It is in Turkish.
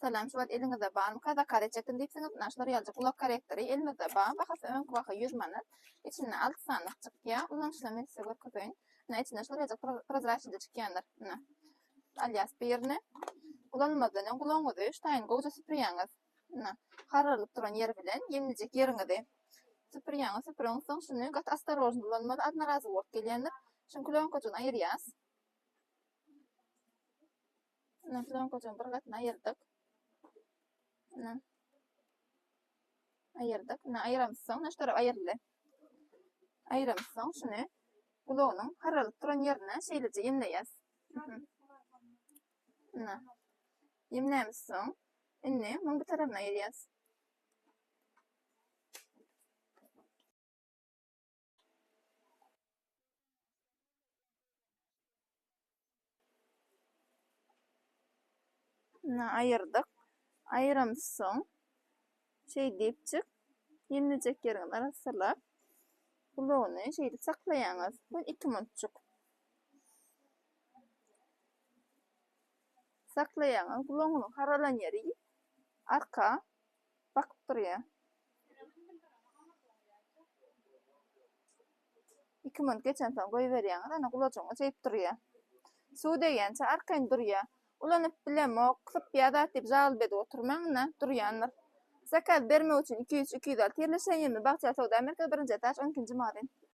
Salam, şu wagt eliňizde barmy? Kaza kare çekin diýipsiňiz, naşlar ýalyjak ulak karakteri elimizde bar. Bahasy öňkü waka 100 manat. İçinde 6 sanlyk çykýar. Ulan şolamy size görkezýän. Näçe şol ýalyjak prozraçly çykýandyr. Alias birine. Ulanmadan gulaňyzy ştaýyn gowy süpürýäňiz. Haralyp duran ýer bilen ýemlijek ýeriňizi süpürýäňiz. Süpürüň soň şuny gat astarojny bolanmadan adnarazy bolup gelýändir. Şuň kulonkaçyny aýyrýas. Kulonkaçyny bir gatna aýyrdyk. Ayırdık. Ayıramızsan, naş taraf ayırlı. Ayıramızsan şunu kulağının haralıp duran yerine şeylece yemleyez. Yemleyemizsan, inni bunun bir tarafına ayırıyaz. Ayırdık. Ayıramızsan, şey deyip çık. Yemleyecek yerini arasırlar. Kulağını şeyde saklayanız. Bu 2 minutçuk. Saklayanız. Kulağının haralan yeri arka bakıp duruyor. 2 minut geçen sonra koyuveriyanız. Ana kulağını çeyip duruyor. Su degençe arkayın duruyor. Ulanıp bilemo, kısıp yadat deyip zalbede oturmağına duruyanlar. Zakat verme için 200-200 al. Terleşen yemi, Bahçeli Sauda Amerika 1. etaş 12. maden.